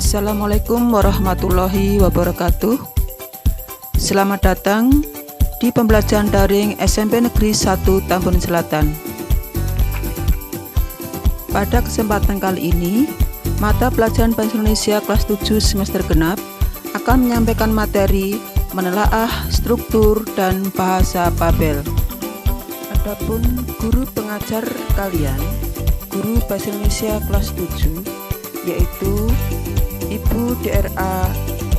Assalamualaikum warahmatullahi wabarakatuh. Selamat datang di pembelajaran daring SMP Negeri 1 Tambun Selatan. Pada kesempatan kali ini, mata pelajaran Bahasa Indonesia kelas 7 semester genap akan menyampaikan materi menelaah struktur dan bahasa Babel. Adapun guru pengajar kalian, guru Bahasa Indonesia kelas 7, yaitu Ibu DRA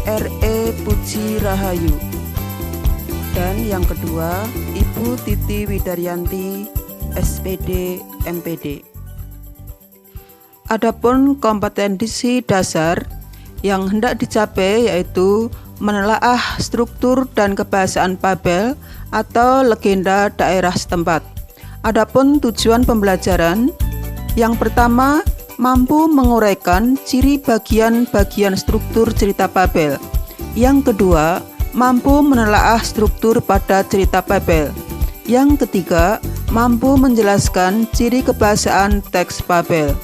RE Puji Rahayu, dan yang kedua Ibu Titi Widaryanti SPD MPD. Adapun kompetensi dasar yang hendak dicapai yaitu menelaah struktur dan kebahasaan Babel atau legenda daerah setempat. Adapun tujuan pembelajaran, yang pertama, mampu menguraikan ciri bagian-bagian struktur cerita Babel. Yang kedua, mampu menelaah struktur pada cerita Babel. Yang ketiga, mampu menjelaskan ciri kebahasaan teks Babel.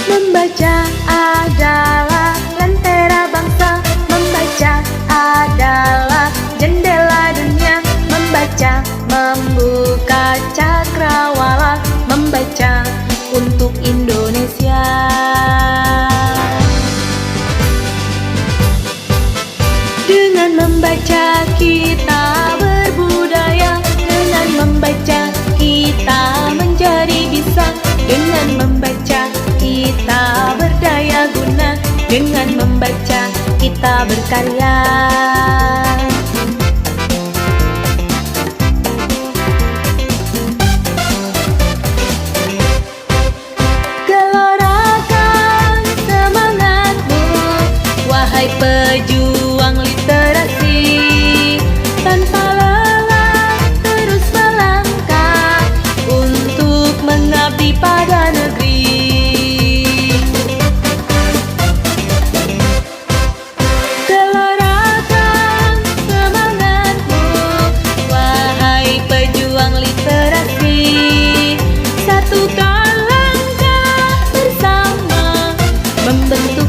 Membaca adalah lentera bangsa, membaca adalah jendela dunia, membaca membuka cakrawala, membaca untuk Indonesia. Dengan membaca kita berbudaya, dengan membaca kita menjadi bisa, dengan membaca kita berdaya guna, dengan membaca kita berkarya. Gelorakan semangatmu, wahai pejuang literasi, tanpa lelah terus melangkah untuk mengabdi pada negeri.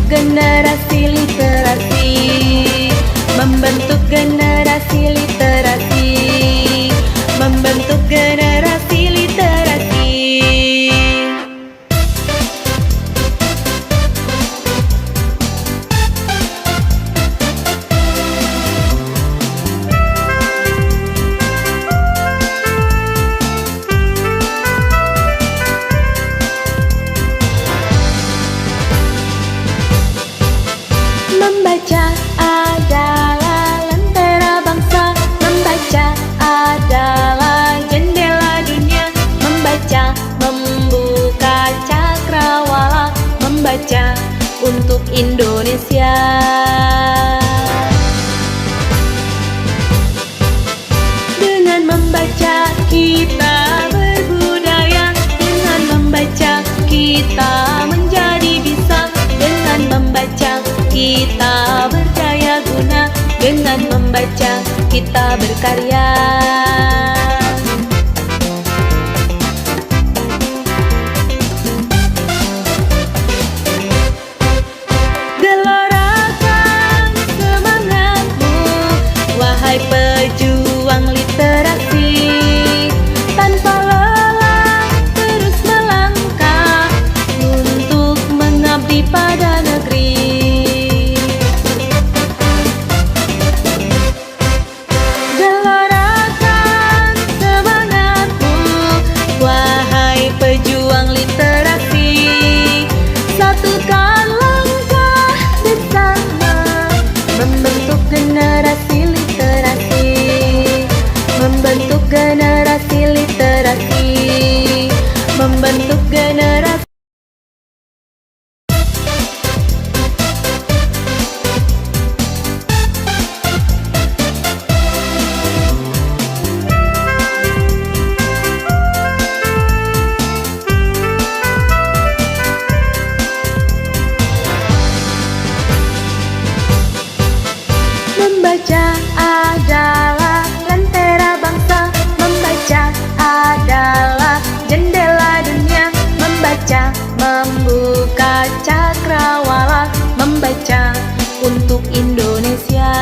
Generasi literasi, membentuk generasi literasi, membentuk generasi literasi. Membaca adalah lentera bangsa, membaca adalah jendela dunia, membaca membuka cakrawala, membaca untuk Indonesia. Dengan membaca kita berbudaya, dengan membaca kita menjadi bisa, dengan membaca kita berdaya guna, dengan membaca kita berkarya. Gelorakan semangatmu, wahai pejuang literasi, tanpa lelah terus melangkah untuk mengabdi pada negeri. Pejuang literasi, satukan langkah bersama, membentuk generasi literasi, membentuk generasi literasi, membentuk generasi. Membaca adalah lentera bangsa, membaca adalah jendela dunia, membaca membuka cakrawala, membaca untuk Indonesia.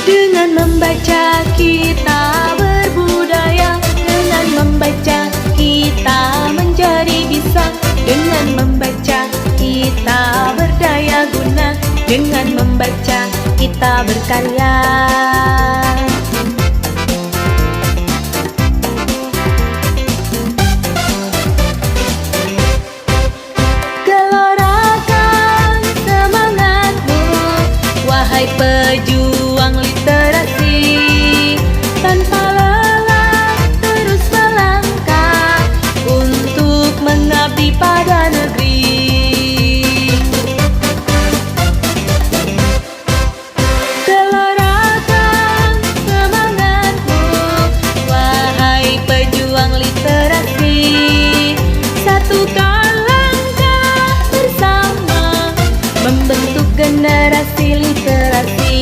Dengan membaca kita berbudaya, dengan membaca kita menjadi bisa, dengan membaca kita berdaya guna, dengan membaca kita berkarya. Gelorakan semangatmu, wahai pejuang literasi, tanpa lelah terus melangkah untuk mengabdi pada negeri. Gelorakan semangatmu, wahai pejuang literasi, satukan langkah bersama membentuk generasi literasi,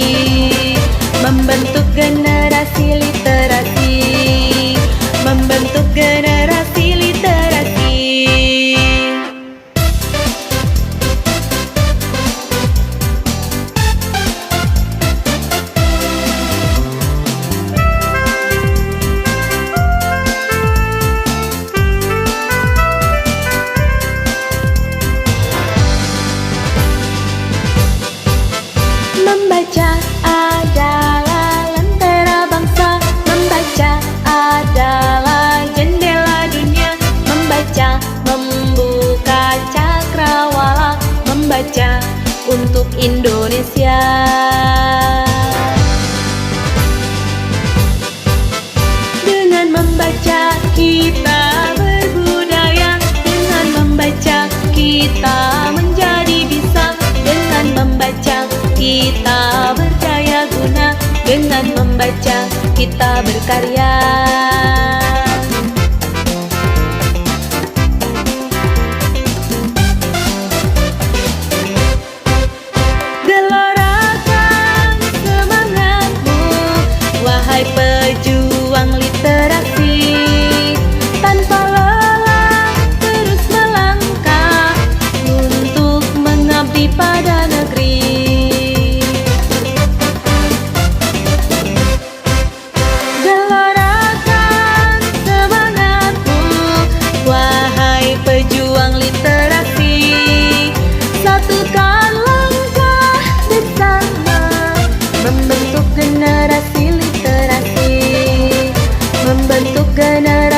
membentuk generasi literasi, membentuk generasi literasi. Membaca adalah lentera bangsa, membaca adalah jendela dunia, membaca membuka cakrawala, membaca untuk Indonesia. Dengan membaca kita berbudaya, dengan membaca kita menjadi bisa, dengan membaca kita berdaya guna, dengan membaca kita berkarya. Gelorakan semangatmu, wahai pejuang literasi, tanpa lelah terus melangkah untuk mengabdi pada negeri. Gelorakan semangatmu, wahai pejuang literasi, satukan langkah bersama membentuk generasi literasi, membentuk generasi